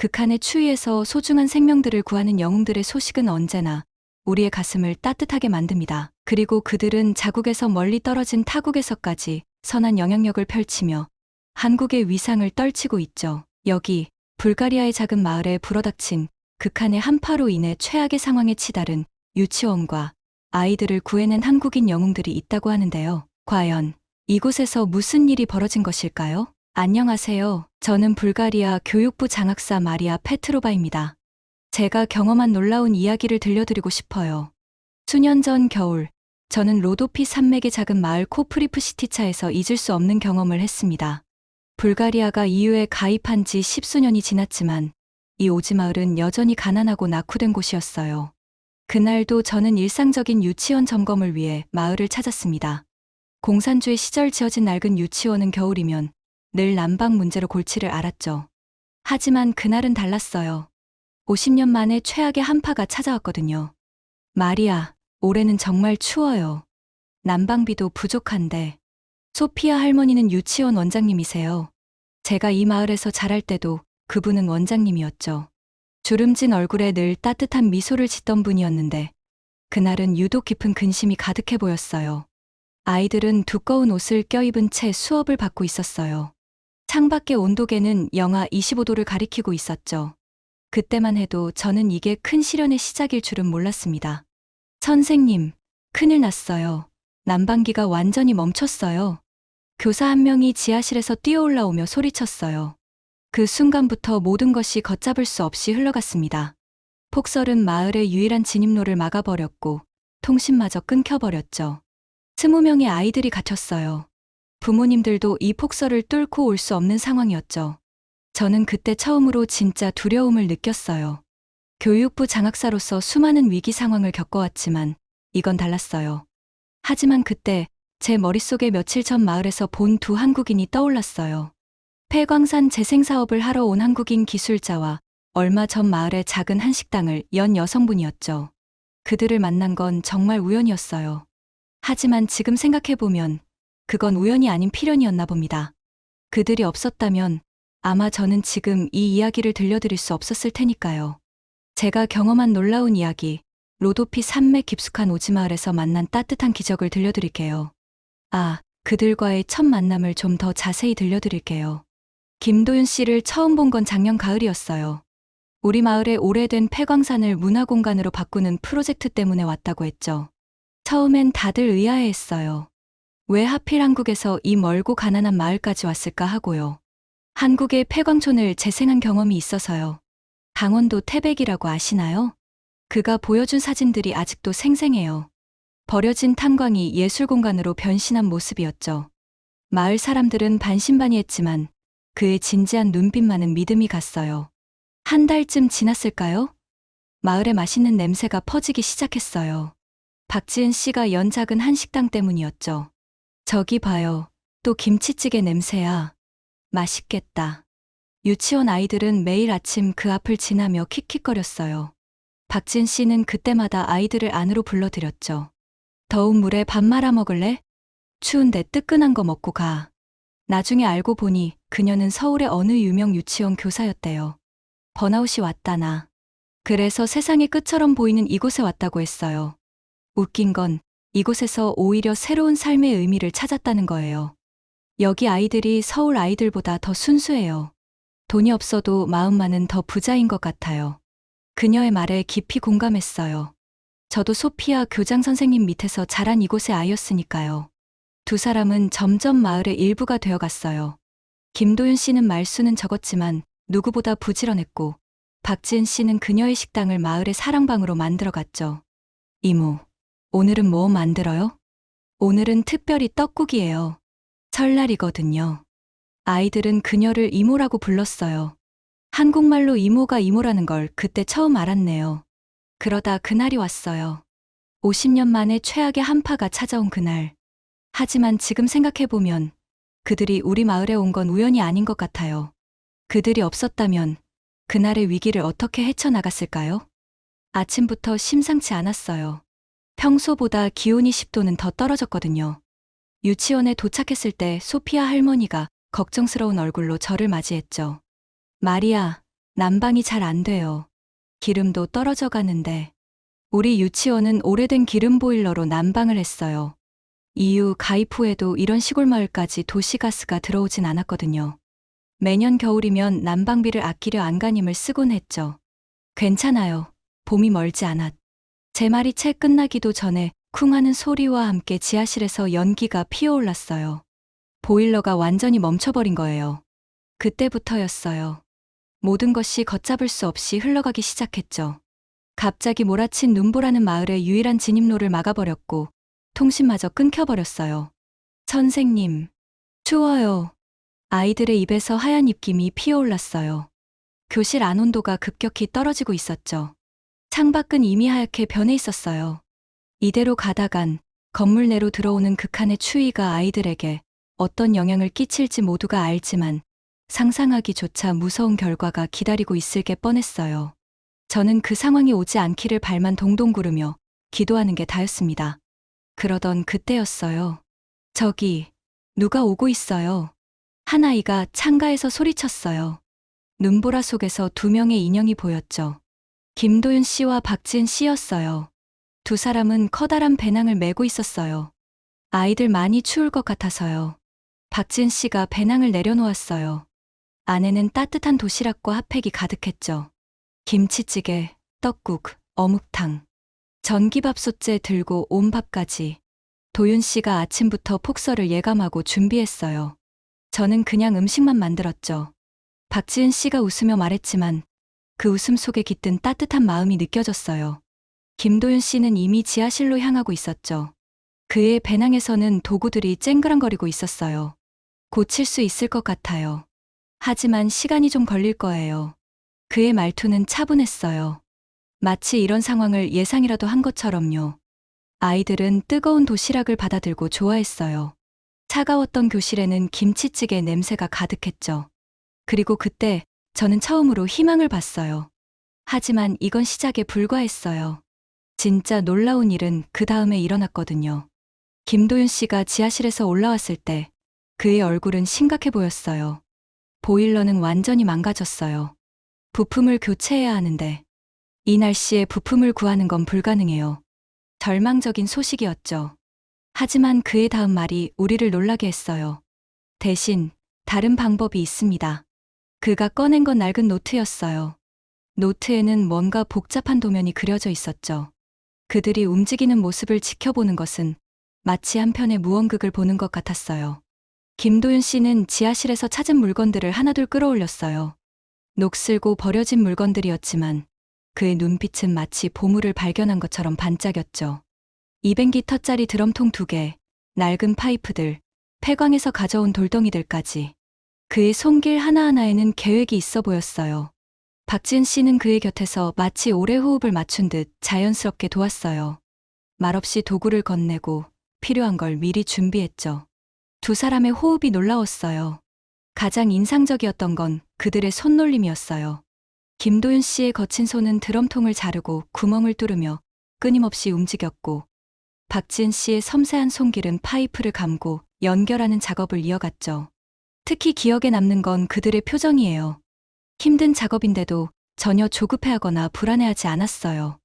극한의 추위에서 소중한 생명들을 구하는 영웅들의 소식은 언제나 우리의 가슴을 따뜻하게 만듭니다. 그리고 그들은 자국에서 멀리 떨어진 타국에서까지 선한 영향력을 펼치며 한국의 위상을 떨치고 있죠. 여기 불가리아의 작은 마을에 불어닥친 극한의 한파로 인해 최악의 상황에 치달은 유치원과 아이들을 구해낸 한국인 영웅들이 있다고 하는데요. 과연 이곳에서 무슨 일이 벌어진 것일까요? 안녕하세요. 저는 불가리아 교육부 장학사 마리아 페트로바입니다. 제가 경험한 놀라운 이야기를 들려드리고 싶어요. 수년 전 겨울, 저는 로도피 산맥의 작은 마을 코프리프시티차에서 잊을 수 없는 경험을 했습니다. 불가리아가 EU에 가입한 지 10수년이 지났지만 이 오지 마을은 여전히 가난하고 낙후된 곳이었어요. 그날도 저는 일상적인 유치원 점검을 위해 마을을 찾았습니다. 공산주의 시절 지어진 낡은 유치원은 겨울이면 늘 난방 문제로 골치를 앓았죠. 하지만 그날은 달랐어요. 50년 만에 최악의 한파가 찾아왔거든요. 마리아, 올해는 정말 추워요. 난방비도 부족한데. 소피아 할머니는 유치원 원장님이세요. 제가 이 마을에서 자랄 때도 그분은 원장님이었죠. 주름진 얼굴에 늘 따뜻한 미소를 짓던 분이었는데 그날은 유독 깊은 근심이 가득해 보였어요. 아이들은 두꺼운 옷을 껴입은 채 수업을 받고 있었어요. 창밖의 온도계는 영하 25도를 가리키고 있었죠. 그때만 해도 저는 이게 큰 시련의 시작일 줄은 몰랐습니다. 선생님, 큰일 났어요. 난방기가 완전히 멈췄어요. 교사 한 명이 지하실에서 뛰어올라오며 소리쳤어요. 그 순간부터 모든 것이 걷잡을 수 없이 흘러갔습니다. 폭설은 마을의 유일한 진입로를 막아버렸고 통신마저 끊겨버렸죠. 20명의 아이들이 갇혔어요. 부모님들도 이 폭설을 뚫고 올 수 없는 상황이었죠. 저는 그때 처음으로 진짜 두려움을 느꼈어요. 교육부 장학사로서 수많은 위기 상황을 겪어왔지만 이건 달랐어요. 하지만 그때 제 머릿속에 며칠 전 마을에서 본 두 한국인이 떠올랐어요. 폐광산 재생사업을 하러 온 한국인 기술자와 얼마 전 마을의 작은 한식당을 연 여성분이었죠. 그들을 만난 건 정말 우연이었어요. 하지만 지금 생각해보면 그건 우연이 아닌 필연이었나 봅니다. 그들이 없었다면 아마 저는 지금 이 이야기를 들려드릴 수 없었을 테니까요. 제가 경험한 놀라운 이야기, 로도피 산맥 깊숙한 오지마을에서 만난 따뜻한 기적을 들려드릴게요. 그들과의 첫 만남을 좀 더 자세히 들려드릴게요. 김도윤 씨를 처음 본 건 작년 가을이었어요. 우리 마을의 오래된 폐광산을 문화공간으로 바꾸는 프로젝트 때문에 왔다고 했죠. 처음엔 다들 의아해했어요. 왜 하필 한국에서 이 멀고 가난한 마을까지 왔을까 하고요. 한국의 폐광촌을 재생한 경험이 있어서요. 강원도 태백이라고 아시나요? 그가 보여준 사진들이 아직도 생생해요. 버려진 탄광이 예술공간으로 변신한 모습이었죠. 마을 사람들은 반신반의했지만 그의 진지한 눈빛만은 믿음이 갔어요. 한 달쯤 지났을까요? 마을에 맛있는 냄새가 퍼지기 시작했어요. 박지은 씨가 연 작은 한식당 때문이었죠. 저기 봐요. 또 김치찌개 냄새야. 맛있겠다. 유치원 아이들은 매일 아침 그 앞을 지나며 킥킥거렸어요. 박지은 씨는 그때마다 아이들을 안으로 불러들였죠. 더운 물에 밥 말아 먹을래? 추운데 뜨끈한 거 먹고 가. 나중에 알고 보니 그녀는 서울의 어느 유명 유치원 교사였대요. 번아웃이 왔다나. 그래서 세상의 끝처럼 보이는 이곳에 왔다고 했어요. 웃긴 건 이곳에서 오히려 새로운 삶의 의미를 찾았다는 거예요. 여기 아이들이 서울 아이들보다 더 순수해요. 돈이 없어도 마음만은 더 부자인 것 같아요. 그녀의 말에 깊이 공감했어요. 저도 소피아 교장 선생님 밑에서 자란 이곳의 아이였으니까요. 두 사람은 점점 마을의 일부가 되어갔어요. 김도윤 씨는 말수는 적었지만 누구보다 부지런했고 박지은 씨는 그녀의 식당을 마을의 사랑방으로 만들어갔죠. 이모, 오늘은 뭐 만들어요? 오늘은 특별히 떡국이에요. 설날이거든요. 아이들은 그녀를 이모라고 불렀어요. 한국말로 이모가 이모라는 걸 그때 처음 알았네요. 그러다 그날이 왔어요. 50년 만에 최악의 한파가 찾아온 그날. 하지만 지금 생각해보면 그들이 우리 마을에 온 건 우연이 아닌 것 같아요. 그들이 없었다면 그날의 위기를 어떻게 헤쳐나갔을까요? 아침부터 심상치 않았어요. 평소보다 기온이 10도는 더 떨어졌거든요. 유치원에 도착했을 때 소피아 할머니가 걱정스러운 얼굴로 저를 맞이했죠. 마리아, 난방이 잘 안 돼요. 기름도 떨어져 가는데. 우리 유치원은 오래된 기름 보일러로 난방을 했어요. 이후 가입 후에도 이런 시골 마을까지 도시가스가 들어오진 않았거든요. 매년 겨울이면 난방비를 아끼려 안간힘을 쓰곤 했죠. 괜찮아요. 봄이 멀지 않았. 제 말이 채 끝나기도 전에 쿵 하는 소리와 함께 지하실에서 연기가 피어올랐어요. 보일러가 완전히 멈춰버린 거예요. 그때부터였어요. 모든 것이 걷잡을 수 없이 흘러가기 시작했죠. 갑자기 몰아친 눈보라는 마을의 유일한 진입로를 막아버렸고 통신마저 끊겨버렸어요. 선생님, 추워요. 아이들의 입에서 하얀 입김이 피어올랐어요. 교실 안 온도가 급격히 떨어지고 있었죠. 창밖은 이미 하얗게 변해 있었어요. 이대로 가다간 건물 내로 들어오는 극한의 추위가 아이들에게 어떤 영향을 끼칠지 모두가 알지만 상상하기조차 무서운 결과가 기다리고 있을 게 뻔했어요. 저는 그 상황이 오지 않기를 발만 동동 구르며 기도하는 게 다였습니다. 그러던 그때였어요. 저기, 누가 오고 있어요. 한 아이가 창가에서 소리쳤어요. 눈보라 속에서 두 명의 인형이 보였죠. 김도윤 씨와 박지은 씨였어요. 두 사람은 커다란 배낭을 메고 있었어요. 아이들 많이 추울 것 같아서요. 박지은 씨가 배낭을 내려놓았어요. 안에는 따뜻한 도시락과 핫팩이 가득했죠. 김치찌개, 떡국, 어묵탕, 전기밥솥째 들고 온 밥까지. 도윤 씨가 아침부터 폭설을 예감하고 준비했어요. 저는 그냥 음식만 만들었죠. 박지은 씨가 웃으며 말했지만 그 웃음 속에 깃든 따뜻한 마음이 느껴졌어요. 김도윤 씨는 이미 지하실로 향하고 있었죠. 그의 배낭에서는 도구들이 쨍그랑거리고 있었어요. 고칠 수 있을 것 같아요. 하지만 시간이 좀 걸릴 거예요. 그의 말투는 차분했어요. 마치 이런 상황을 예상이라도 한 것처럼요. 아이들은 뜨거운 도시락을 받아들고 좋아했어요. 차가웠던 교실에는 김치찌개 냄새가 가득했죠. 그리고 그때 저는 처음으로 희망을 봤어요. 하지만 이건 시작에 불과했어요. 진짜 놀라운 일은 그 다음에 일어났거든요. 김도윤 씨가 지하실에서 올라왔을 때 그의 얼굴은 심각해 보였어요. 보일러는 완전히 망가졌어요. 부품을 교체해야 하는데 이 날씨에 부품을 구하는 건 불가능해요. 절망적인 소식이었죠. 하지만 그의 다음 말이 우리를 놀라게 했어요. 대신 다른 방법이 있습니다. 그가 꺼낸 건 낡은 노트였어요. 노트에는 뭔가 복잡한 도면이 그려져 있었죠. 그들이 움직이는 모습을 지켜보는 것은 마치 한 편의 무언극을 보는 것 같았어요. 김도윤 씨는 지하실에서 찾은 물건들을 하나둘 끌어올렸어요. 녹슬고 버려진 물건들이었지만 그의 눈빛은 마치 보물을 발견한 것처럼 반짝였죠. 200리터짜리 드럼통 2개, 낡은 파이프들, 폐광에서 가져온 돌덩이들까지. 그의 손길 하나하나에는 계획이 있어 보였어요. 박지은 씨는 그의 곁에서 마치 오래 호흡을 맞춘 듯 자연스럽게 도왔어요. 말없이 도구를 건네고 필요한 걸 미리 준비했죠. 두 사람의 호흡이 놀라웠어요. 가장 인상적이었던 건 그들의 손놀림이었어요. 김도윤 씨의 거친 손은 드럼통을 자르고 구멍을 뚫으며 끊임없이 움직였고, 박지은 씨의 섬세한 손길은 파이프를 감고 연결하는 작업을 이어갔죠. 특히 기억에 남는 건 그들의 표정이에요. 힘든 작업인데도 전혀 조급해하거나 불안해하지 않았어요.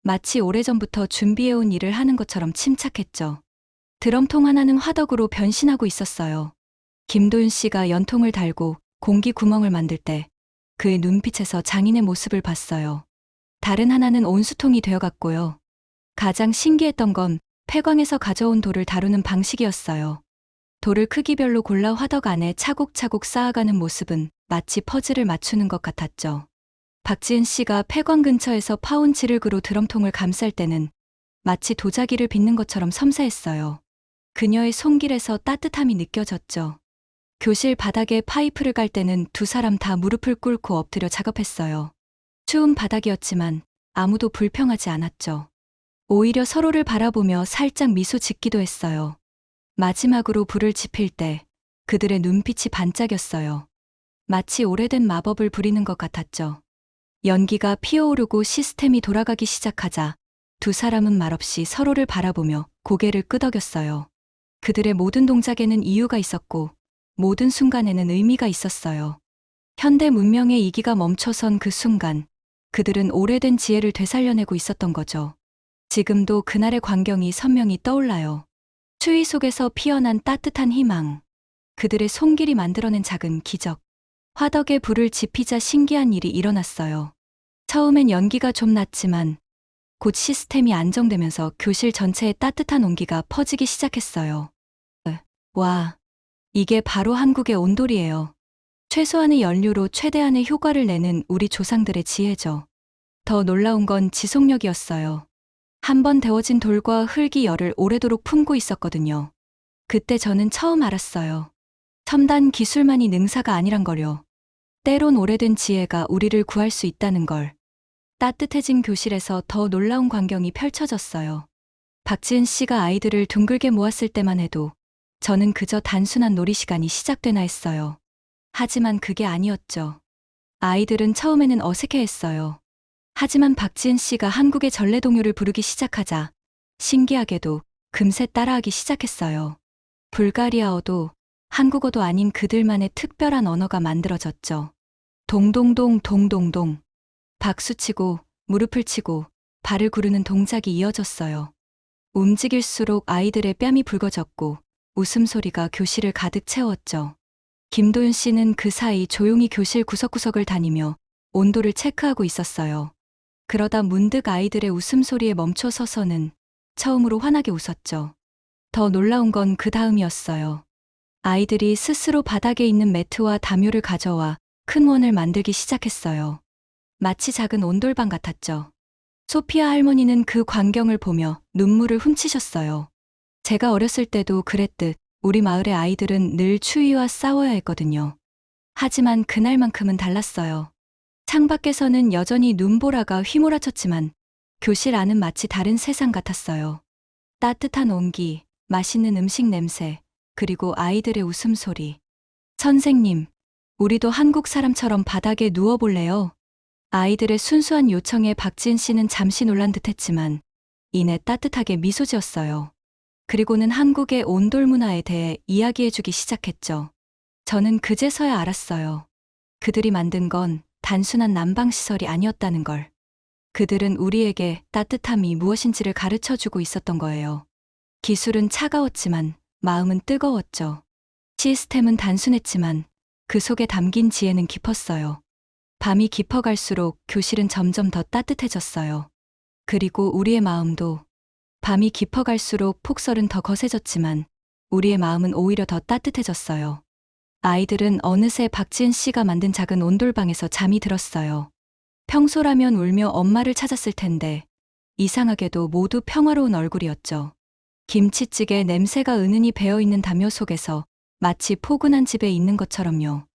마치 오래전부터 준비해온 일을 하는 것처럼 침착했죠. 드럼통 하나는 화덕으로 변신하고 있었어요. 김도윤 씨가 연통을 달고 공기 구멍을 만들 때 그의 눈빛에서 장인의 모습을 봤어요. 다른 하나는 온수통이 되어갔고요. 가장 신기했던 건 폐광에서 가져온 돌을 다루는 방식이었어요. 돌을 크기별로 골라 화덕 안에 차곡차곡 쌓아가는 모습은 마치 퍼즐을 맞추는 것 같았죠. 박지은 씨가 폐광 근처에서 파온 지르그로 드럼통을 감쌀 때는 마치 도자기를 빚는 것처럼 섬세했어요. 그녀의 손길에서 따뜻함이 느껴졌죠. 교실 바닥에 파이프를 깔 때는 두 사람 다 무릎을 꿇고 엎드려 작업했어요. 추운 바닥이었지만 아무도 불평하지 않았죠. 오히려 서로를 바라보며 살짝 미소 짓기도 했어요. 마지막으로 불을 지필 때 그들의 눈빛이 반짝였어요. 마치 오래된 마법을 부리는 것 같았죠. 연기가 피어오르고 시스템이 돌아가기 시작하자 두 사람은 말없이 서로를 바라보며 고개를 끄덕였어요. 그들의 모든 동작에는 이유가 있었고 모든 순간에는 의미가 있었어요. 현대 문명의 이기가 멈춰선 그 순간, 그들은 오래된 지혜를 되살려내고 있었던 거죠. 지금도 그날의 광경이 선명히 떠올라요. 추위 속에서 피어난 따뜻한 희망. 그들의 손길이 만들어낸 작은 기적. 화덕에 불을 지피자 신기한 일이 일어났어요. 처음엔 연기가 좀 났지만 곧 시스템이 안정되면서 교실 전체에 따뜻한 온기가 퍼지기 시작했어요. 와, 이게 바로 한국의 온돌이에요. 최소한의 연료로 최대한의 효과를 내는 우리 조상들의 지혜죠. 더 놀라운 건 지속력이었어요. 한번 데워진 돌과 흙이 열을 오래도록 품고 있었거든요. 그때 저는 처음 알았어요. 첨단 기술만이 능사가 아니란 걸요. 때론 오래된 지혜가 우리를 구할 수 있다는 걸. 따뜻해진 교실에서 더 놀라운 광경이 펼쳐졌어요. 박지은 씨가 아이들을 둥글게 모았을 때만 해도 저는 그저 단순한 놀이 시간이 시작되나 했어요. 하지만 그게 아니었죠. 아이들은 처음에는 어색해했어요. 하지만 박지은 씨가 한국의 전래동요를 부르기 시작하자 신기하게도 금세 따라하기 시작했어요. 불가리아어도 한국어도 아닌 그들만의 특별한 언어가 만들어졌죠. 동동동 동동동. 박수치고 무릎을 치고 발을 구르는 동작이 이어졌어요. 움직일수록 아이들의 뺨이 붉어졌고 웃음소리가 교실을 가득 채웠죠. 김도윤 씨는 그 사이 조용히 교실 구석구석을 다니며 온도를 체크하고 있었어요. 그러다 문득 아이들의 웃음소리에 멈춰 서서는 처음으로 환하게 웃었죠. 더 놀라운 건 그 다음이었어요. 아이들이 스스로 바닥에 있는 매트와 담요를 가져와 큰 원을 만들기 시작했어요. 마치 작은 온돌방 같았죠. 소피아 할머니는 그 광경을 보며 눈물을 훔치셨어요. 제가 어렸을 때도 그랬듯 우리 마을의 아이들은 늘 추위와 싸워야 했거든요. 하지만 그날만큼은 달랐어요. 창밖에서는 여전히 눈보라가 휘몰아쳤지만 교실 안은 마치 다른 세상 같았어요. 따뜻한 온기, 맛있는 음식 냄새, 그리고 아이들의 웃음소리. 선생님, 우리도 한국 사람처럼 바닥에 누워볼래요? 아이들의 순수한 요청에 박지은 씨는 잠시 놀란 듯 했지만 이내 따뜻하게 미소 지었어요. 그리고는 한국의 온돌 문화에 대해 이야기해주기 시작했죠. 저는 그제서야 알았어요. 그들이 만든 건 단순한 난방시설이 아니었다는 걸. 그들은 우리에게 따뜻함이 무엇인지를 가르쳐주고 있었던 거예요. 기술은 차가웠지만 마음은 뜨거웠죠. 시스템은 단순했지만 그 속에 담긴 지혜는 깊었어요. 밤이 깊어갈수록 교실은 점점 더 따뜻해졌어요. 그리고 우리의 마음도 밤이 깊어갈수록 폭설은 더 거세졌지만 우리의 마음은 오히려 더 따뜻해졌어요. 아이들은 어느새 박지은 씨가 만든 작은 온돌방에서 잠이 들었어요. 평소라면 울며 엄마를 찾았을 텐데 이상하게도 모두 평화로운 얼굴이었죠. 김치찌개 냄새가 은은히 배어있는 담요 속에서 마치 포근한 집에 있는 것처럼요.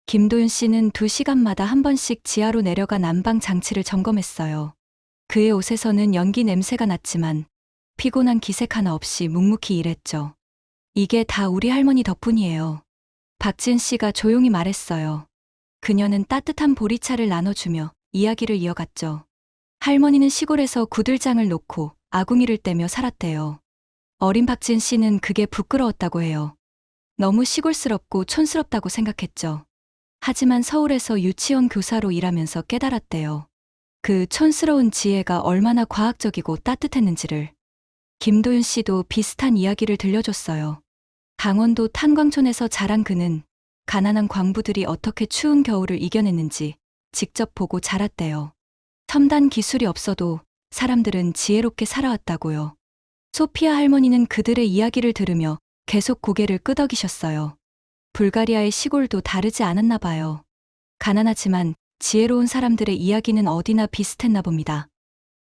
김도윤 씨는 2시간마다 한 번씩 지하로 내려가 난방 장치를 점검했어요. 그의 옷에서는 연기 냄새가 났지만 피곤한 기색 하나 없이 묵묵히 일했죠. 이게 다 우리 할머니 덕분이에요. 박지은 씨가 조용히 말했어요. 그녀는 따뜻한 보리차를 나눠주며 이야기를 이어갔죠. 할머니는 시골에서 구들장을 놓고 아궁이를 떼며 살았대요. 어린 박지은 씨는 그게 부끄러웠다고 해요. 너무 시골스럽고 촌스럽다고 생각했죠. 하지만 서울에서 유치원 교사로 일하면서 깨달았대요. 그 촌스러운 지혜가 얼마나 과학적이고 따뜻했는지를. 김도윤 씨도 비슷한 이야기를 들려줬어요. 강원도 탄광촌에서 자란 그는 가난한 광부들이 어떻게 추운 겨울을 이겨냈는지 직접 보고 자랐대요. 첨단 기술이 없어도 사람들은 지혜롭게 살아왔다고요. 소피아 할머니는 그들의 이야기를 들으며 계속 고개를 끄덕이셨어요. 불가리아의 시골도 다르지 않았나 봐요. 가난하지만 지혜로운 사람들의 이야기는 어디나 비슷했나 봅니다.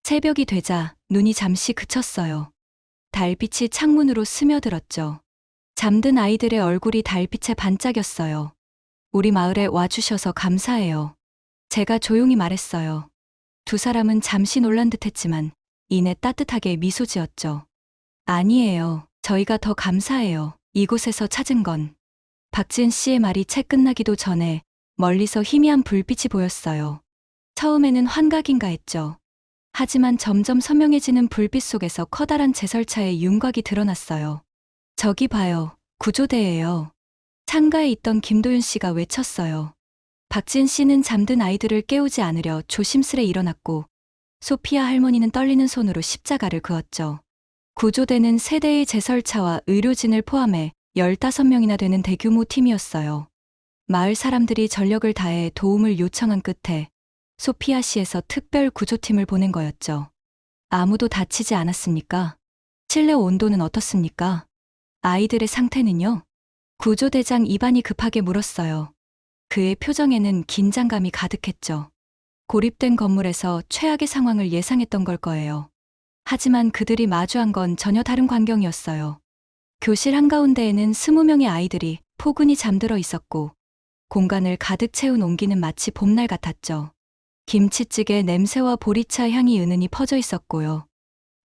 새벽이 되자 눈이 잠시 그쳤어요. 달빛이 창문으로 스며들었죠. 잠든 아이들의 얼굴이 달빛에 반짝였어요. 우리 마을에 와주셔서 감사해요. 제가 조용히 말했어요. 두 사람은 잠시 놀란 듯 했지만 이내 따뜻하게 미소 지었죠. 아니에요. 저희가 더 감사해요. 이곳에서 찾은 건. 박지은 씨의 말이 채 끝나기도 전에 멀리서 희미한 불빛이 보였어요. 처음에는 환각인가 했죠. 하지만 점점 선명해지는 불빛 속에서 커다란 제설차의 윤곽이 드러났어요. 저기 봐요. 구조대예요. 창가에 있던 김도윤 씨가 외쳤어요. 박지은 씨는 잠든 아이들을 깨우지 않으려 조심스레 일어났고 소피아 할머니는 떨리는 손으로 십자가를 그었죠. 구조대는 세대의 제설차와 의료진을 포함해 15명이나 되는 대규모 팀이었어요. 마을 사람들이 전력을 다해 도움을 요청한 끝에 소피아 시에서 특별 구조팀을 보낸 거였죠. 아무도 다치지 않았습니까? 실내 온도는 어떻습니까? 아이들의 상태는요? 구조대장 이반이 급하게 물었어요. 그의 표정에는 긴장감이 가득했죠. 고립된 건물에서 최악의 상황을 예상했던 걸 거예요. 하지만 그들이 마주한 건 전혀 다른 광경이었어요. 교실 한가운데에는 20명의 아이들이 포근히 잠들어 있었고 공간을 가득 채운 온기는 마치 봄날 같았죠. 김치찌개 냄새와 보리차 향이 은은히 퍼져 있었고요.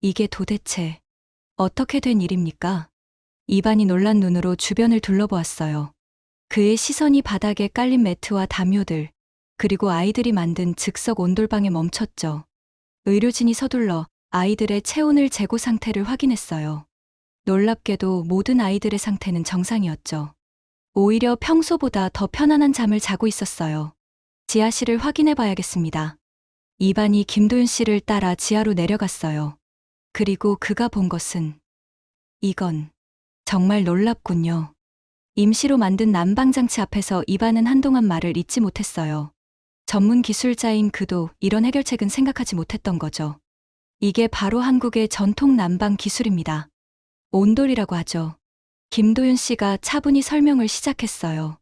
이게 도대체 어떻게 된 일입니까? 이반이 놀란 눈으로 주변을 둘러보았어요. 그의 시선이 바닥에 깔린 매트와 담요들, 그리고 아이들이 만든 즉석 온돌방에 멈췄죠. 의료진이 서둘러 아이들의 체온을 재고 상태를 확인했어요. 놀랍게도 모든 아이들의 상태는 정상이었죠. 오히려 평소보다 더 편안한 잠을 자고 있었어요. 지하실을 확인해 봐야겠습니다. 이반이 김도윤 씨를 따라 지하로 내려갔어요. 그리고 그가 본 것은 이건 정말 놀랍군요. 임시로 만든 난방장치 앞에서 이반은 한동안 말을 잇지 못했어요. 전문 기술자인 그도 이런 해결책은 생각하지 못했던 거죠. 이게 바로 한국의 전통 난방 기술입니다. 온돌이라고 하죠. 김도윤 씨가 차분히 설명을 시작했어요.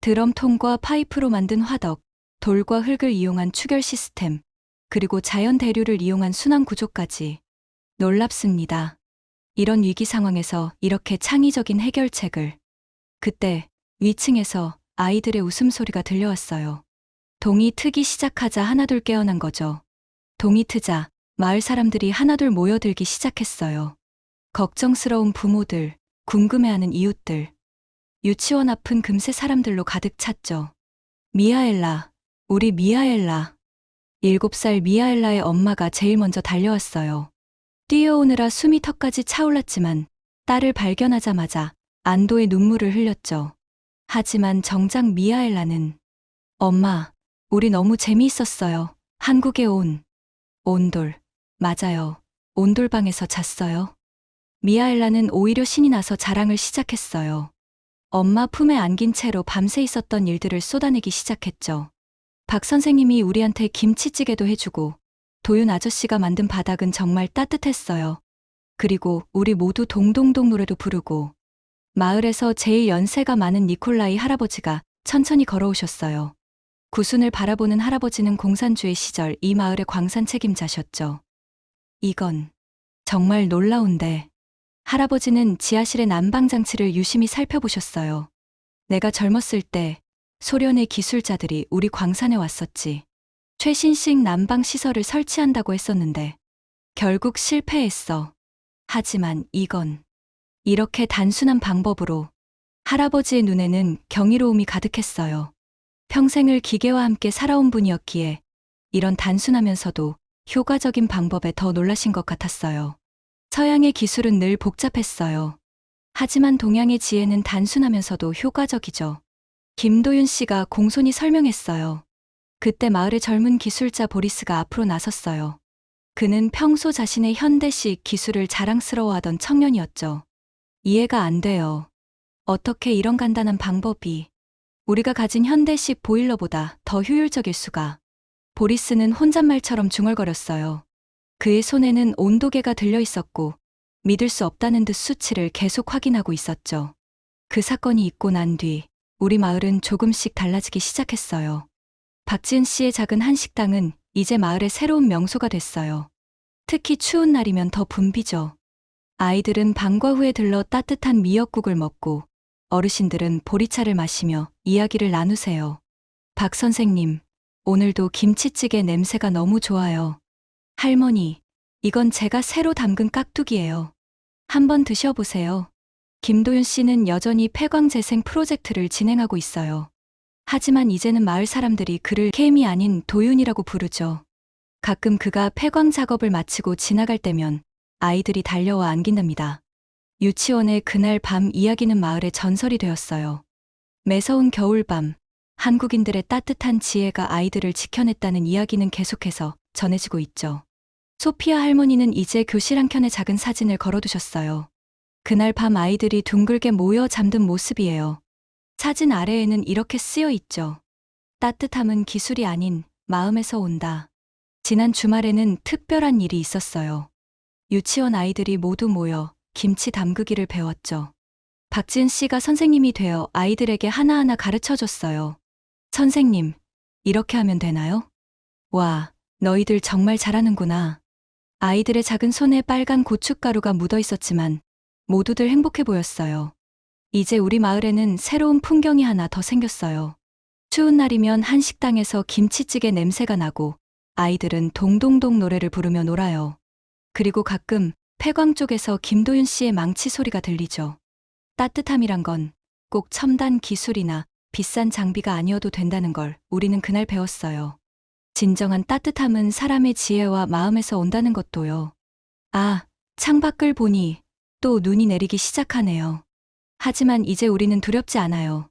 드럼통과 파이프로 만든 화덕, 돌과 흙을 이용한 추결 시스템, 그리고 자연 대류를 이용한 순환 구조까지. 놀랍습니다. 이런 위기 상황에서 이렇게 창의적인 해결책을. 그때 위층에서 아이들의 웃음소리가 들려왔어요. 동이 트기 시작하자 하나둘 깨어난 거죠. 동이 트자 마을 사람들이 하나둘 모여들기 시작했어요. 걱정스러운 부모들, 궁금해하는 이웃들. 유치원 앞은 금세 사람들로 가득 찼죠. 미하엘라, 우리 미하엘라. 7살 미하엘라의 엄마가 제일 먼저 달려왔어요. 뛰어오느라 숨이 턱까지 차올랐지만 딸을 발견하자마자 안도의 눈물을 흘렸죠. 하지만 정작 미하엘라는 엄마, 우리 너무 재미있었어요. 한국에 온돌. 맞아요. 온돌방에서 잤어요. 미하엘라는 오히려 신이 나서 자랑을 시작했어요. 엄마 품에 안긴 채로 밤새 있었던 일들을 쏟아내기 시작했죠. 박 선생님이 우리한테 김치찌개도 해주고 도윤 아저씨가 만든 바닥은 정말 따뜻했어요. 그리고 우리 모두 동동동 노래도 부르고 마을에서 제일 연세가 많은 니콜라이 할아버지가 천천히 걸어오셨어요. 구순을 바라보는 할아버지는 공산주의 시절 이 마을의 광산 책임자셨죠. 이건 정말 놀라운데 할아버지는 지하실의 난방장치를 유심히 살펴보셨어요. 내가 젊었을 때 소련의 기술자들이 우리 광산에 왔었지. 최신식 난방시설을 설치한다고 했었는데 결국 실패했어. 하지만 이건 이렇게 단순한 방법으로 할아버지의 눈에는 경이로움이 가득했어요. 평생을 기계와 함께 살아온 분이었기에 이런 단순하면서도 효과적인 방법에 더 놀라신 것 같았어요. 서양의 기술은 늘 복잡했어요. 하지만 동양의 지혜는 단순하면서도 효과적이죠. 김도윤 씨가 공손히 설명했어요. 그때 마을의 젊은 기술자 보리스가 앞으로 나섰어요. 그는 평소 자신의 현대식 기술을 자랑스러워하던 청년이었죠. 이해가 안 돼요. 어떻게 이런 간단한 방법이 우리가 가진 현대식 보일러보다 더 효율적일 수가. 보리스는 혼잣말처럼 중얼거렸어요. 그의 손에는 온도계가 들려 있었고 믿을 수 없다는 듯 수치를 계속 확인하고 있었죠. 그 사건이 있고 난 뒤 우리 마을은 조금씩 달라지기 시작했어요. 박지은 씨의 작은 한식당은 이제 마을의 새로운 명소가 됐어요. 특히 추운 날이면 더 붐비죠. 아이들은 방과 후에 들러 따뜻한 미역국을 먹고 어르신들은 보리차를 마시며 이야기를 나누세요. 박 선생님, 오늘도 김치찌개 냄새가 너무 좋아요. 할머니, 이건 제가 새로 담근 깍두기예요. 한번 드셔보세요. 김도윤 씨는 여전히 폐광재생 프로젝트를 진행하고 있어요. 하지만 이제는 마을 사람들이 그를 캠이 아닌 도윤이라고 부르죠. 가끔 그가 폐광 작업을 마치고 지나갈 때면 아이들이 달려와 안긴답니다. 유치원의 그날 밤 이야기는 마을의 전설이 되었어요. 매서운 겨울밤, 한국인들의 따뜻한 지혜가 아이들을 지켜냈다는 이야기는 계속해서 전해지고 있죠. 소피아 할머니는 이제 교실 한켠에 작은 사진을 걸어두셨어요. 그날 밤 아이들이 둥글게 모여 잠든 모습이에요. 사진 아래에는 이렇게 쓰여 있죠. 따뜻함은 기술이 아닌 마음에서 온다. 지난 주말에는 특별한 일이 있었어요. 유치원 아이들이 모두 모여 김치 담그기를 배웠죠. 박지은 씨가 선생님이 되어 아이들에게 하나하나 가르쳐 줬어요. 선생님, 이렇게 하면 되나요? 와, 너희들 정말 잘하는구나. 아이들의 작은 손에 빨간 고춧가루가 묻어 있었지만 모두들 행복해 보였어요. 이제 우리 마을에는 새로운 풍경이 하나 더 생겼어요. 추운 날이면 한식당에서 김치찌개 냄새가 나고 아이들은 동동동 노래를 부르며 놀아요. 그리고 가끔 폐광 쪽에서 김도윤 씨의 망치 소리가 들리죠. 따뜻함이란 건 꼭 첨단 기술이나 비싼 장비가 아니어도 된다는 걸 우리는 그날 배웠어요. 진정한 따뜻함은 사람의 지혜와 마음에서 온다는 것도요. 아, 창밖을 보니 또 눈이 내리기 시작하네요. 하지만 이제 우리는 두렵지 않아요.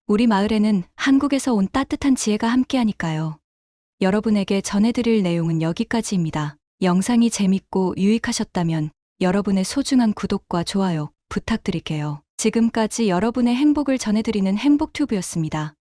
우리 마을에는 한국에서 온 따뜻한 지혜가 함께하니까요. 여러분에게 전해드릴 내용은 여기까지입니다. 영상이 재밌고 유익하셨다면 여러분의 소중한 구독과 좋아요 부탁드릴게요. 지금까지 여러분의 행복을 전해드리는 행복튜브였습니다.